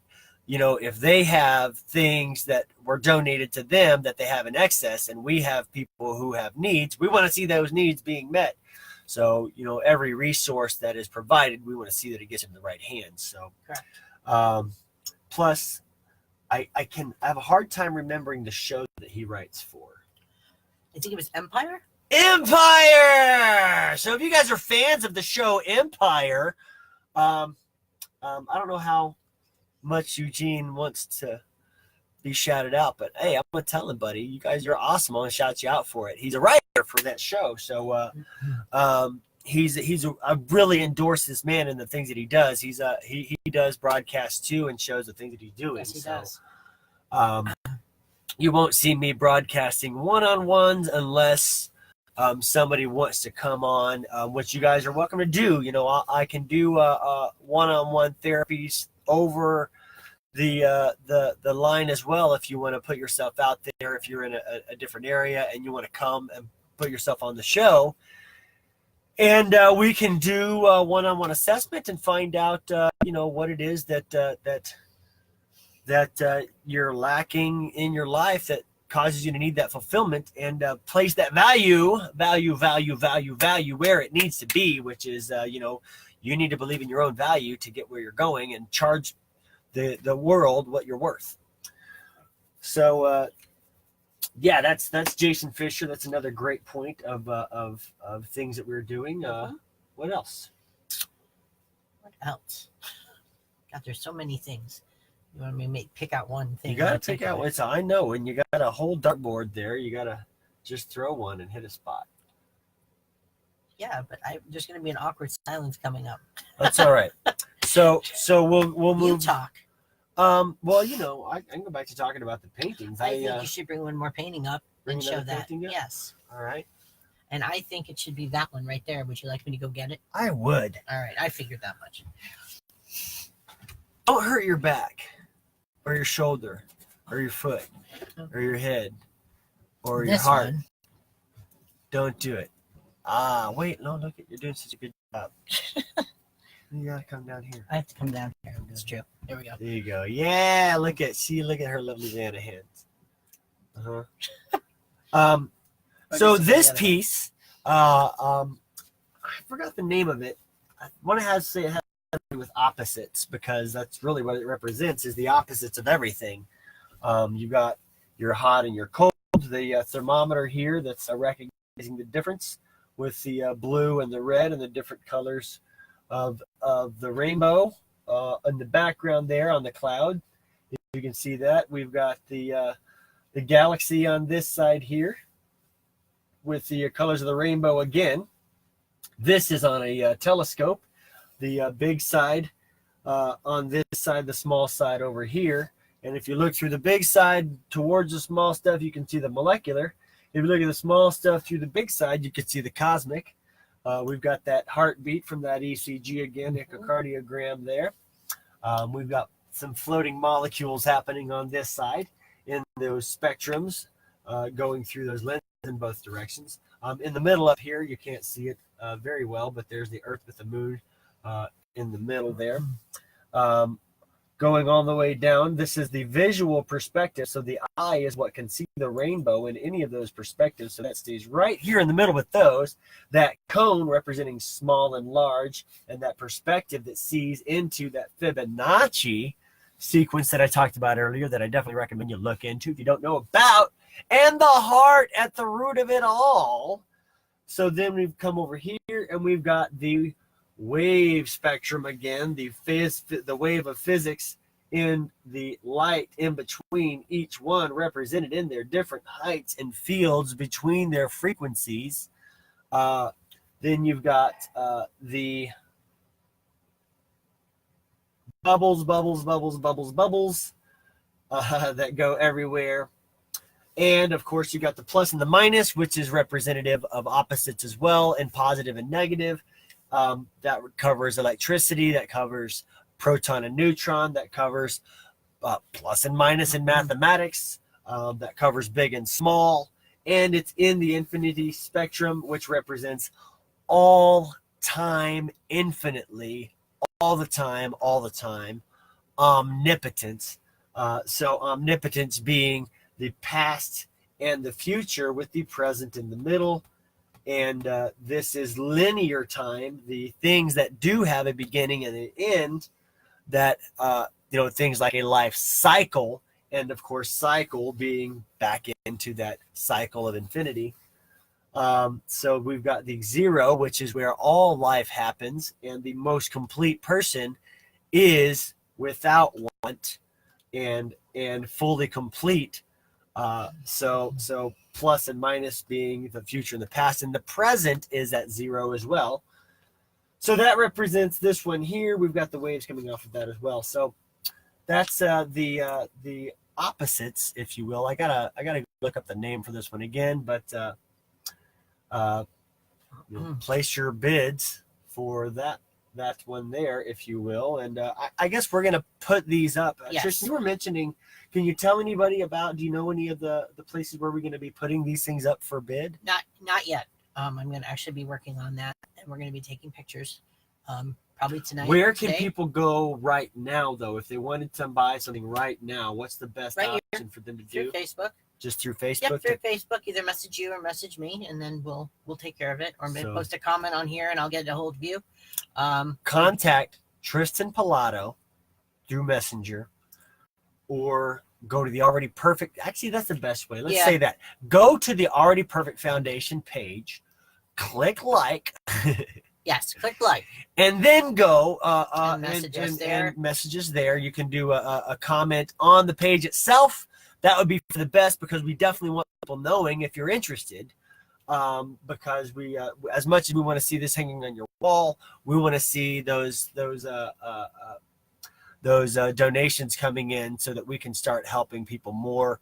Speaker 1: if they have things that were donated to them that they have in excess, and we have people who have needs, we want to see those needs being met. So, every resource that is provided, we want to see that it gets in the right hands. So, Plus, I have a hard time remembering the show that he writes for.
Speaker 2: I think it was Empire.
Speaker 1: Empire. So if you guys are fans of the show Empire, I don't know how much Eugene wants to be shouted out, but hey, I'm gonna tell him, buddy, you guys are awesome. I'm gonna shout you out for it. He's a writer for that show, so I really endorse this man and the things that he does. He does broadcasts too and shows the things that he's doing.
Speaker 2: Yes, he does.
Speaker 1: You won't see me broadcasting one-on-ones unless somebody wants to come on, which you guys are welcome to do. You know, I can do one-on-one therapies over the line as well if you want to put yourself out there, if you're in a different area and you want to come and put yourself on the show. And we can do one-on-one assessment and find out, what it is that you're lacking in your life that causes you to need that fulfillment, and place that value where it needs to be, which is, you need to believe in your own value to get where you're going and charge the world what you're worth. So, yeah, that's Jason Fisher. That's another great point of things that we're doing. What else?
Speaker 2: What else? God, there's so many things. You want me to pick out one thing?
Speaker 1: You got to pick out what's. I know when you got a whole dartboard there, you got to just throw one and hit a spot.
Speaker 2: Yeah, but there's going to be an awkward silence coming up.
Speaker 1: That's all right. So we'll move.
Speaker 2: You talk.
Speaker 1: Well, I can go back to talking about the paintings.
Speaker 2: I think you should bring one more painting up and show that. Yes.
Speaker 1: All right.
Speaker 2: And I think it should be that one right there. Would you like me to go get it?
Speaker 1: I would.
Speaker 2: All right. I figured that much.
Speaker 1: Don't hurt your back or your shoulder or your foot or your head or your heart.
Speaker 2: One.
Speaker 1: Don't do it. Wait. No, look, you're doing such a good job. You got to come down here.
Speaker 2: I have to come down here. That's true. There we go.
Speaker 1: There you go. Yeah, look at her lovely Louisiana hands. So this piece, I forgot the name of it. I want to say it has to do with opposites, because that's really what it represents, is the opposites of everything. You got your hot and your cold. The thermometer here that's recognizing the difference with the blue and the red and the different colors of the rainbow in the background there on the cloud. You can see that. We've got the galaxy on this side here with the colors of the rainbow again. This is on a telescope. The big side on this side, the small side over here. And if you look through the big side towards the small stuff, you can see the molecular. If you look at the small stuff through the big side, you can see the cosmic. We've got that heartbeat from that ECG again, echocardiogram there. We've got some floating molecules happening on this side in those spectrums going through those lenses in both directions. In the middle up here, you can't see it very well, but there's the Earth with the moon in the middle there. Going all the way down, this is the visual perspective. So the eye is what can see the rainbow in any of those perspectives. So that stays right here in the middle with those. That cone representing small and large, and that perspective that sees into that Fibonacci sequence that I talked about earlier, that I definitely recommend you look into if you don't know about, and the heart at the root of it all. So then we've come over here and we've got the wave spectrum again, the wave of physics in the light in between each one, represented in their different heights and fields between their frequencies. Then you've got the bubbles that go everywhere. And of course, you got the plus and the minus, which is representative of opposites as well, and positive and negative. That covers electricity, that covers proton and neutron, that covers plus and minus in mathematics, that covers big and small, and it's in the infinity spectrum, which represents all time, infinitely, all the time, omnipotence. So omnipotence being the past and the future, with the present in the middle. And this is linear time, the things that do have a beginning and an end, that things like a life cycle, and of course cycle being back into that cycle of infinity. So we've got the 0, which is where all life happens, and the most complete person is without want and fully complete. So plus and minus being the future and the past, and the present is at 0 as well. So that represents this one here. We've got the waves coming off of that as well. So that's the opposites, if you will. I gotta look up the name for this one again, but place your bids for that one there, if you will. And I guess we're gonna put these up.
Speaker 2: Yes.
Speaker 1: Tristan, you were mentioning. Can you tell anybody about? Do you know any of the places where we're going to be putting these things up for bid?
Speaker 2: Not yet. I'm going to actually be working on that, and we're going to be taking pictures. Probably tonight.
Speaker 1: Where can people go right now, though, if they wanted to buy something right now? What's the best option for them to do?
Speaker 2: Through Facebook.
Speaker 1: Just through Facebook.
Speaker 2: Yep, through Facebook. Either message you or message me, and then we'll take care of it. Or maybe post a comment on here, and I'll get a hold of you.
Speaker 1: Contact Tristan Pilato through Messenger, or go to the Already Perfect. Actually, that's the best way. Let's say that. Go to the Already Perfect Foundation page, click like.
Speaker 2: Yes, click like.
Speaker 1: And then go
Speaker 2: and
Speaker 1: messages there. You can do a comment on the page itself. That would be for the best, because we definitely want people knowing if you're interested. Because we, as much as we want to see this hanging on your wall, we want to see those donations coming in so that we can start helping people more.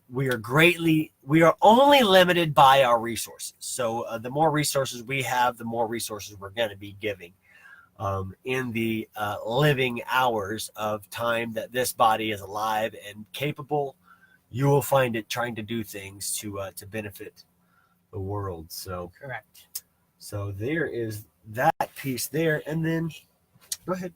Speaker 1: We are only limited by our resources. So the more resources we have, the more resources we're going to be giving in the living hours of time that this body is alive and capable. You will find it trying to do things to benefit the world. So
Speaker 2: correct.
Speaker 1: So there is that piece there, and then go ahead.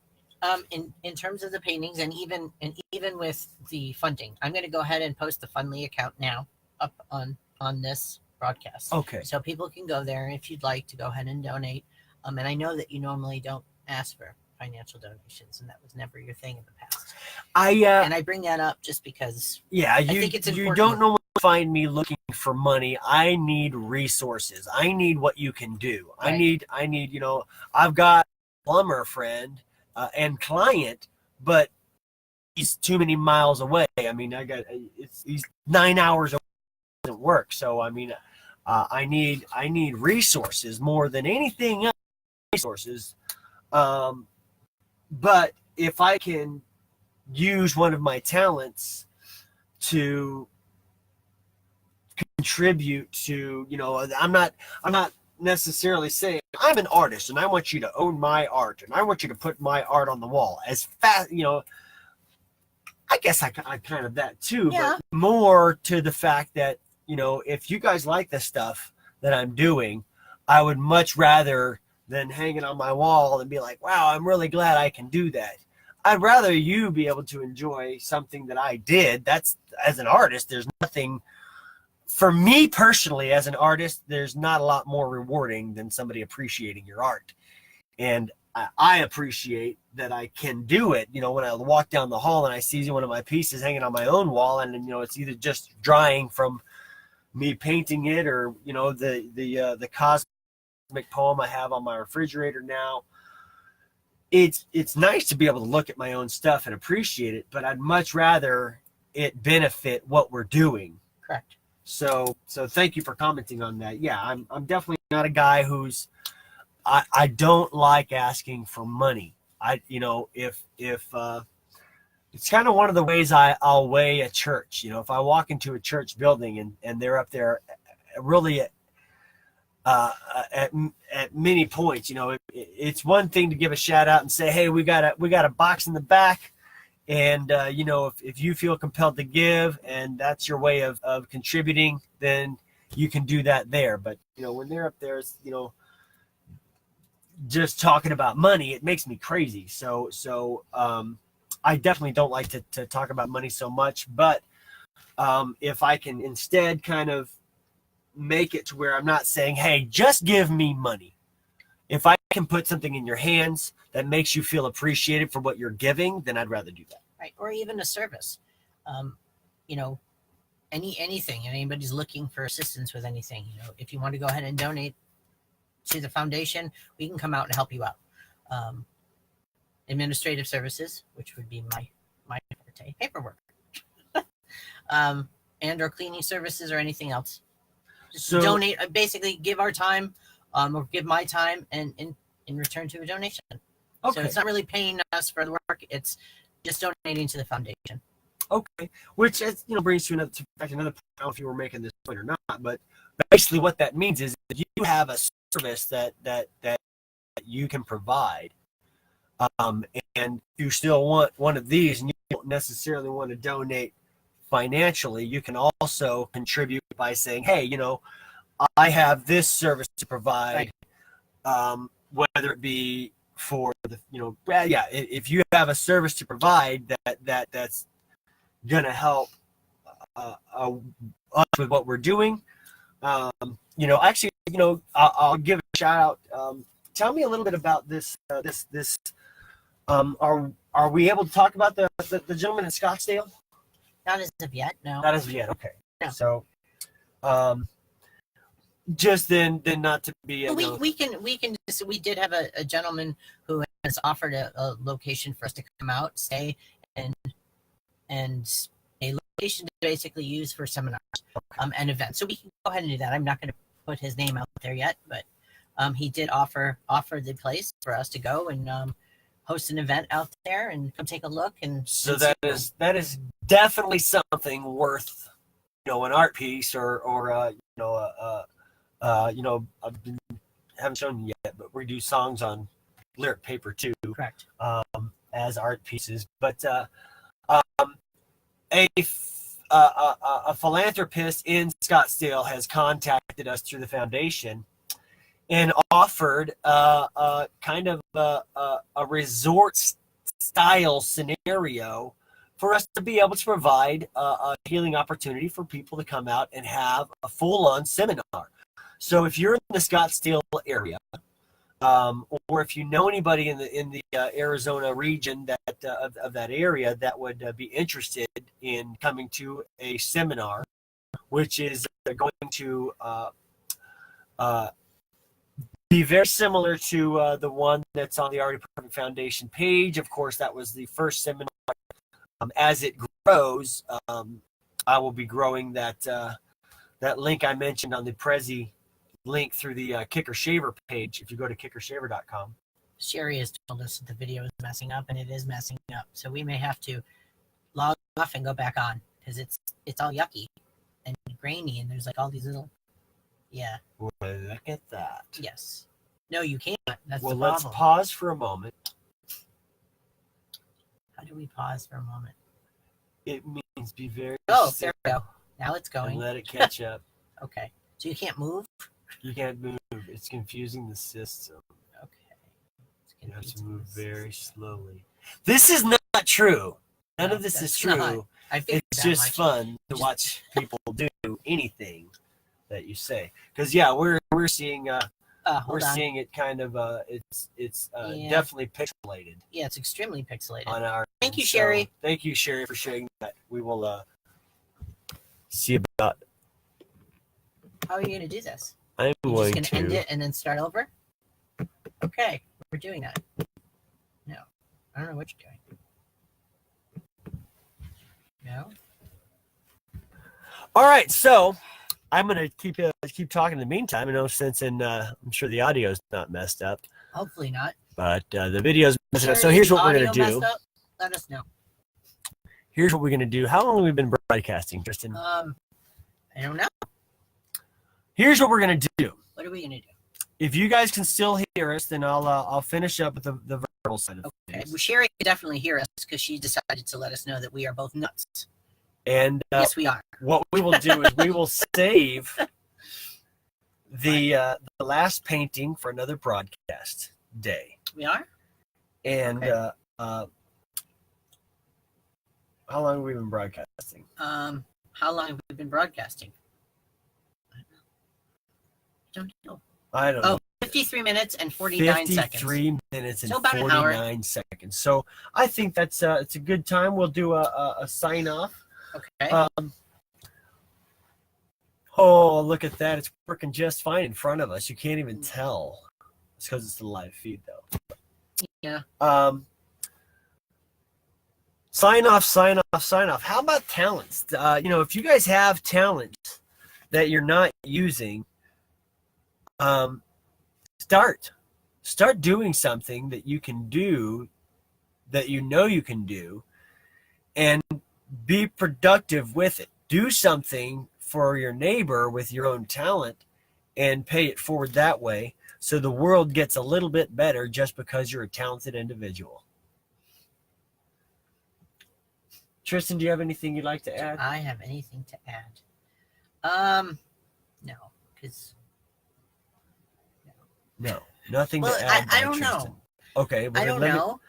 Speaker 2: In terms of the paintings, and even with the funding, I'm going to go ahead and post the Fundly account now up on this broadcast.
Speaker 1: Okay.
Speaker 2: So people can go there if you'd like to go ahead and donate. And I know that you normally don't ask for financial donations, and that was never your thing in the past. And I bring that up just because.
Speaker 1: Yeah,
Speaker 2: I think it's important.
Speaker 1: You don't normally find me looking for money. I need resources. I need what you can do. Right. I need. I've got a plumber friend. And client, but he's too many miles away. I mean, he's 9 hours away. It doesn't work. So I mean, I need resources more than anything else. Resources, but if I can use one of my talents to contribute to, I'm not necessarily saying I'm an artist and I want you to own my art and I want you to put my art on the wall as fast. I guess I kind of that too, but more to the fact that, if you guys like the stuff that I'm doing, I would much rather than hang it on my wall and be like, wow, I'm really glad I can do that. I'd rather you be able to enjoy something that I did. That's, as an artist, there's nothing. For me personally, as an artist, there's not a lot more rewarding than somebody appreciating your art. And I appreciate that I can do it. When I walk down the hall and I see one of my pieces hanging on my own wall, and it's either just drying from me painting it, or the cosmic poem I have on my refrigerator now. It's nice to be able to look at my own stuff and appreciate it, but I'd much rather it benefit what we're doing.
Speaker 2: Correct.
Speaker 1: So thank you for commenting on that. Yeah, I'm definitely not a guy who's I don't like asking for money. If it's kind of one of the ways I'll weigh a church. If I walk into a church building and they're up there really at many points, it's one thing to give a shout out and say, hey, we got a box in the back. And, if you feel compelled to give and that's your way of contributing, then you can do that there. But, when they're up there, just talking about money, it makes me crazy. So I definitely don't like to talk about money so much. But if I can instead kind of make it to where I'm not saying, hey, just give me money. If I can put something in your hands that makes you feel appreciated for what you're giving, then I'd rather do that.
Speaker 2: Right. Or even a service. You know, anything. Anybody's looking for assistance with anything. You know, if you want to go ahead and donate to the foundation, we can come out and help you out. Administrative services, which would be my forte, paperwork, and or cleaning services or anything else. Just
Speaker 1: So-
Speaker 2: donate. Basically, give our time, or give my time, and in return to a donation. So
Speaker 1: Okay.
Speaker 2: it's not really paying us for the work; it's just donating to the foundation.
Speaker 1: Okay, which is, brings to another back to another point. I don't know if you were making this point or not, but basically what that means is that you have a service that you can provide, and you still want one of these, and you don't necessarily want to donate financially. You can also contribute by saying, "Hey, I have this service to provide," whether it be for the, if you have a service to provide that's gonna help us with what we're doing. Actually, I'll give a shout out. Tell me a little bit about this. Are we able to talk about the gentleman in Scottsdale?
Speaker 2: Not as of yet, no.
Speaker 1: Not as of yet. Okay.
Speaker 2: No.
Speaker 1: So, just then not to be.
Speaker 2: We can. We did have a gentleman who has offered a location for us to come out, stay, and a location to basically use for seminars, and events. So we can go ahead and do that. I'm not going to put his name out there yet, but he did offer the place for us to go and host an event out there and come take a look. And
Speaker 1: So that is definitely something worth, an art piece or haven't shown you yet, but we do songs on lyric paper too.
Speaker 2: Correct.
Speaker 1: As art pieces, but a philanthropist in Scottsdale has contacted us through the foundation and offered kind of a resort style scenario for us to be able to provide a healing opportunity for people to come out and have a full-on seminar. So if you're in the Scottsdale area, or if you know anybody in the Arizona region of that area that would be interested in coming to a seminar, which is going to be very similar to the one that's on the Already Perfect Foundation page. Of course, that was the first seminar. As it grows, I will be growing that link I mentioned on the Prezi link through the Kicker Shaver page. If you go to kickershaver.com.
Speaker 2: Sherry has told us that the video is messing up, and it is messing up. So we may have to log off and go back on because it's all yucky and grainy, and there's like all these little. Yeah.
Speaker 1: Well, look at that.
Speaker 2: Yes. No, you can't. That's
Speaker 1: Well,
Speaker 2: the
Speaker 1: let's
Speaker 2: problem.
Speaker 1: pause for a moment.
Speaker 2: How do we pause for a moment?
Speaker 1: It means be very
Speaker 2: Oh,
Speaker 1: still
Speaker 2: there we go. Now it's
Speaker 1: and
Speaker 2: going.
Speaker 1: let it catch up.
Speaker 2: Okay. So you can't move?
Speaker 1: You can't move. It's confusing the system.
Speaker 2: Okay. It's
Speaker 1: You have to
Speaker 2: confusing
Speaker 1: move
Speaker 2: this.
Speaker 1: very slowly. This is not true. None
Speaker 2: No,
Speaker 1: of this is
Speaker 2: that's
Speaker 1: true.
Speaker 2: not. I figured
Speaker 1: It's
Speaker 2: that
Speaker 1: just
Speaker 2: much.
Speaker 1: fun to watch people do anything that you say. Because we're seeing we're
Speaker 2: Hold on.
Speaker 1: seeing it kind of it's
Speaker 2: Yeah.
Speaker 1: definitely pixelated
Speaker 2: Yeah, it's extremely pixelated.
Speaker 1: on our.
Speaker 2: Thank you,
Speaker 1: so
Speaker 2: Sherry.
Speaker 1: Thank you, Sherry, for sharing that. We will see about.
Speaker 2: How are you going to do this?
Speaker 1: I'm
Speaker 2: You're
Speaker 1: going
Speaker 2: just going to
Speaker 1: to.
Speaker 2: end it and then start over? Okay, we're doing that. No, I don't know what you're doing. No?
Speaker 1: All right, so I'm gonna keep talking in the meantime. Since I'm sure the audio is not messed up,
Speaker 2: Hopefully not.
Speaker 1: but the video's messed up. So
Speaker 2: Sherry,
Speaker 1: here's
Speaker 2: the
Speaker 1: what we're gonna
Speaker 2: audio
Speaker 1: do.
Speaker 2: messed up? Let us know.
Speaker 1: Here's what we're gonna do. How long have we been broadcasting, Tristan?
Speaker 2: I don't know.
Speaker 1: Here's what we're gonna do.
Speaker 2: What are we going to do?
Speaker 1: If you guys can still hear us, then I'll finish up with the verbal side of
Speaker 2: Okay.
Speaker 1: things.
Speaker 2: Well, Sherry can definitely hear us because she decided to let us know that we are both nuts.
Speaker 1: And
Speaker 2: Yes, we are.
Speaker 1: what we will do is we will save the last painting for another broadcast day.
Speaker 2: We are?
Speaker 1: And
Speaker 2: Okay.
Speaker 1: how long have we been broadcasting?
Speaker 2: How long have we been broadcasting? I don't know.
Speaker 1: I don't know.
Speaker 2: Oh, 53 minutes and 49 seconds.
Speaker 1: 53 minutes and
Speaker 2: So about an hour.
Speaker 1: 49 seconds. So I think that's it's a good time. We'll do a sign off.
Speaker 2: Okay.
Speaker 1: Oh, look at that. It's working just fine in front of us. You can't even tell. It's because it's the live feed, though.
Speaker 2: Yeah.
Speaker 1: Sign off. How about talents? If you guys have talents that you're not using, start doing something that you can do, that you know you can do, and be productive with it. Do something for your neighbor with your own talent and pay it forward that way, so the world gets a little bit better just because you're a talented individual. Tristan, do you have anything you'd like to add?
Speaker 2: Do I have anything to add? No, because
Speaker 1: No, nothing
Speaker 2: well,
Speaker 1: to add.
Speaker 2: I
Speaker 1: by
Speaker 2: don't
Speaker 1: Tristan.
Speaker 2: know.
Speaker 1: Okay, well,
Speaker 2: I don't
Speaker 1: then
Speaker 2: know.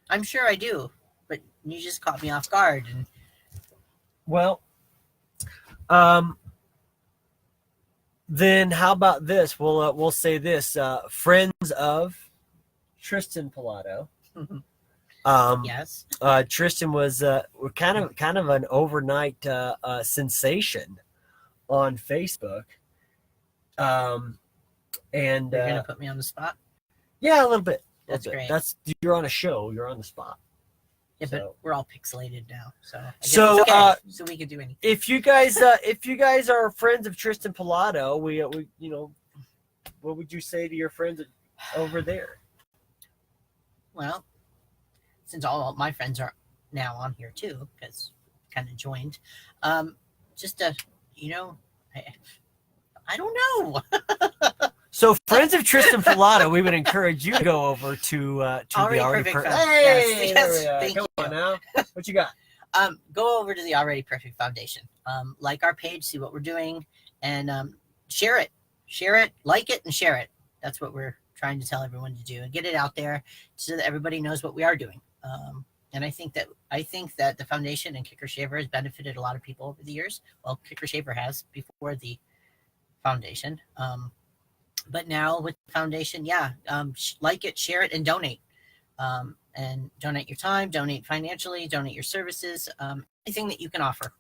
Speaker 2: I'm sure I do, but you just caught me off guard. And
Speaker 1: Well, then how about this? We'll say this: friends of Tristan Pilato.
Speaker 2: yes,
Speaker 1: Tristan was kind of an overnight sensation on Facebook. And
Speaker 2: you're gonna put me on the spot.
Speaker 1: yeah, a little bit.
Speaker 2: That's great.
Speaker 1: You're on a show. You're on the spot.
Speaker 2: Yeah,
Speaker 1: So-
Speaker 2: but we're all pixelated now, so I guess
Speaker 1: So,
Speaker 2: it's okay. So we could do anything.
Speaker 1: If you guys are friends of Tristan Pilato, we what would you say to your friends over there?
Speaker 2: Well, since all my friends are now on here too, because kind of joined, just I don't know.
Speaker 1: So, friends of Tristan Pilato, we would encourage you to go over to the
Speaker 2: Already Perfect Foundation.
Speaker 1: Hey,
Speaker 2: Yes,
Speaker 1: there we are.
Speaker 2: thank
Speaker 1: Come
Speaker 2: you.
Speaker 1: on now. What you got?
Speaker 2: Go over to the Already Perfect Foundation. Like our page, see what we're doing, and share it, like it, and share it. That's what we're trying to tell everyone to do, and get it out there so that everybody knows what we are doing. And I think that the foundation and Kicker Shaver has benefited a lot of people over the years. Well, Kicker Shaver has before the foundation. But now with the foundation, like it, share it, and donate. And donate your time, donate financially, donate your services, anything that you can offer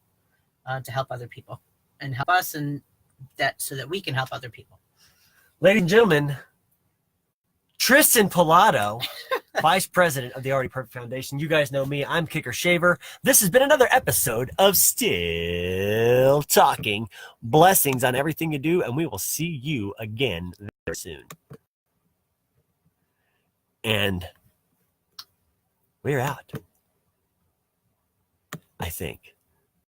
Speaker 2: to help other people and help us, and that so that we can help other people.
Speaker 1: Ladies and gentlemen, Tristan Pilato, Vice President of the Already Perfect Foundation. You guys know me. I'm Kicker Shaver. This has been another episode of Still Talking. Blessings on everything you do, and we will see you again very soon. And we're out, I think.